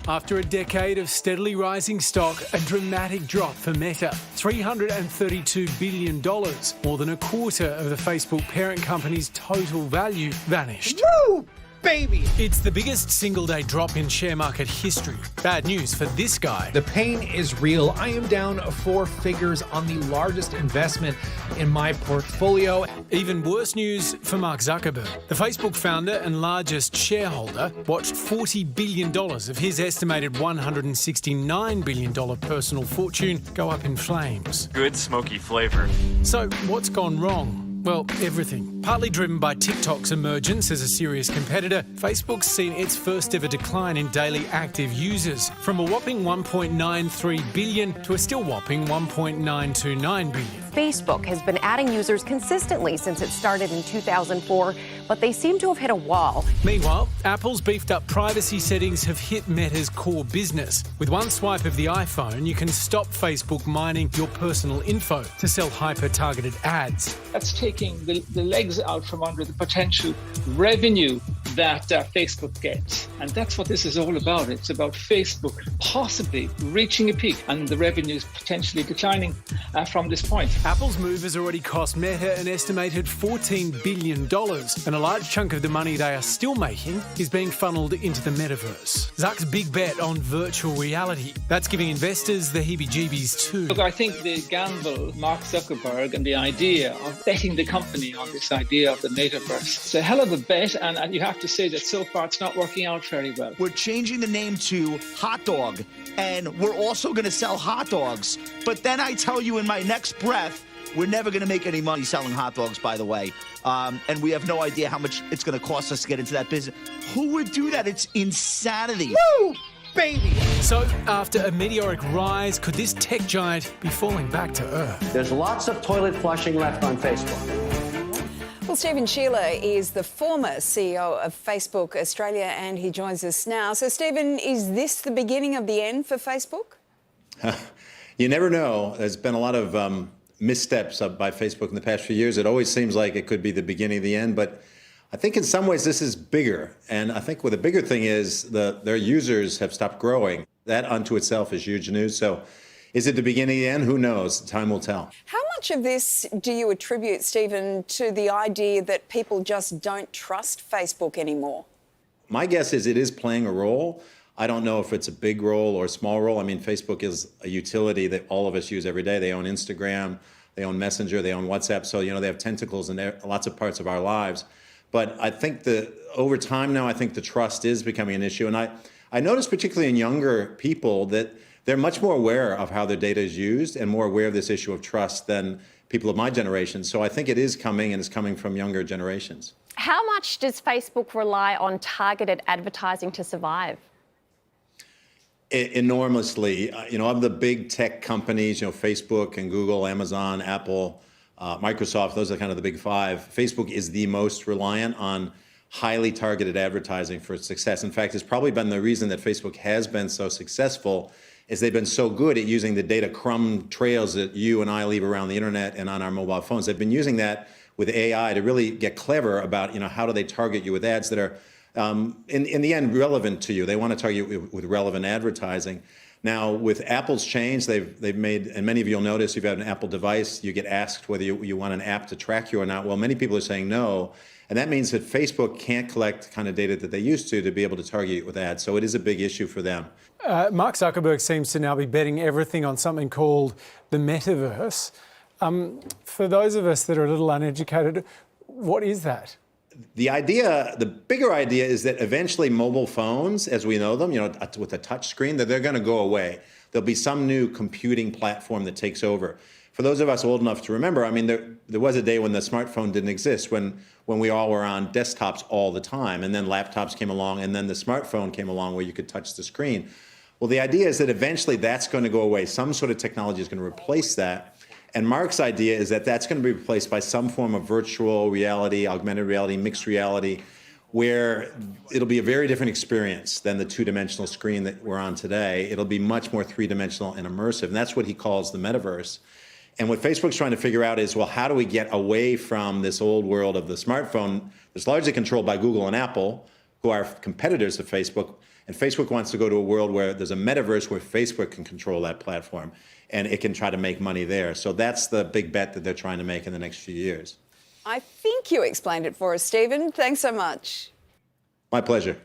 After a decade of steadily rising stock, a dramatic drop for Meta. $332 billion, more than a quarter of the Facebook parent company's total value, vanished. Woo! Baby! It's the biggest single-day drop in share market history. Bad news for this guy. The pain is real. I am down 4 figures on the largest investment in my portfolio. Even worse news for Mark Zuckerberg. The Facebook founder and largest shareholder watched $40 billion of his estimated $169 billion personal fortune go up in flames. Good smoky flavor. So what's gone wrong? Well, everything. Partly driven by TikTok's emergence as a serious competitor, Facebook's seen its first ever decline in daily active users, from a whopping 1.93 billion to a still whopping 1.929 billion. Facebook has been adding users consistently since it started in 2004, but they seem to have hit a wall. Meanwhile, Apple's beefed up privacy settings have hit Meta's core business. With one swipe of the iPhone, you can stop Facebook mining your personal info to sell hyper-targeted ads. That's taking the legs out from under the potential revenue that Facebook gets. And that's what this is all about. It's about Facebook possibly reaching a peak and the revenues potentially declining from this point. Apple's move has already cost Meta an estimated $14 billion, and a large chunk of the money they are still making is being funneled into the metaverse. Zuck's big bet on virtual reality. That's giving investors the heebie-jeebies too. Look, I think the gamble, Mark Zuckerberg, and the idea of betting the company on this idea of the metaverse, it's a hell of a bet, and you have to say that so far it's not working out very well. We're changing the name to Hot Dog, and we're also going to sell hot dogs. But then I tell you in my next breath, we're never going to make any money selling hot dogs, by the way. And we have no idea how much it's going to cost us to get into that business. Who would do that? It's insanity. Woo! Baby! So, after a meteoric rise, could this tech giant be falling back to earth? There's lots of toilet flushing left on Facebook. Well, Stephen Shearer is the former CEO of Facebook Australia, and he joins us now. So, Stephen, is this the beginning of the end for Facebook? You never know. There's been a lot of missteps by Facebook in the past few years. It always seems like it could be the beginning of the end, but I think in some ways this is bigger. And I think what the bigger thing is their users have stopped growing. That unto itself is huge news. So is it the beginning of the end? Who knows? Time will tell. How much of this do you attribute, Stephen, to the idea that people just don't trust Facebook anymore? My guess is it is playing a role. I don't know if it's a big role or a small role. I mean, Facebook is a utility that all of us use every day. They own Instagram, they own Messenger, they own WhatsApp. So, they have tentacles in lots of parts of our lives. But I think over time now, I think the trust is becoming an issue. And I notice particularly in younger people that they're much more aware of how their data is used and more aware of this issue of trust than people of my generation. So I think it is coming, and it's coming from younger generations. How much does Facebook rely on targeted advertising to survive? Enormously. Of the big tech companies, Facebook and Google, Amazon, Apple, Microsoft, those are kind of the big five. Facebook is the most reliant on highly targeted advertising for its success. In fact, it's probably been the reason that Facebook has been so successful is they've been so good at using the data crumb trails that you and I leave around the internet and on our mobile phones. They've been using that with AI to really get clever about, how do they target you with ads that are in the end, relevant to you. They want to target you with relevant advertising. Now, with Apple's change, they've made, and many of you will notice, if you have an Apple device, you get asked whether you want an app to track you or not. Well, many people are saying no, and that means that Facebook can't collect the kind of data that they used to be able to target you with ads. So it is a big issue for them. Mark Zuckerberg seems to now be betting everything on something called the metaverse. For those of us that are a little uneducated, what is that? The bigger idea is that eventually mobile phones, as we know them, with a touch screen, that they're going to go away. There'll be some new computing platform that takes over. For those of us old enough to remember, I mean, there was a day when the smartphone didn't exist, when we all were on desktops all the time, and then laptops came along, and then the smartphone came along where you could touch the screen. Well, the idea is that eventually that's going to go away. Some sort of technology is going to replace that. And Mark's idea is that that's going to be replaced by some form of virtual reality, augmented reality, mixed reality, where it'll be a very different experience than the two-dimensional screen that we're on today. It'll be much more three-dimensional and immersive, and that's what he calls the metaverse. And what Facebook's trying to figure out is, well, how do we get away from this old world of the smartphone that's largely controlled by Google and Apple, who are competitors of Facebook? And Facebook wants to go to a world where there's a metaverse where Facebook can control that platform and it can try to make money there. So that's the big bet that they're trying to make in the next few years. I think you explained it for us, Stephen. Thanks so much. My pleasure.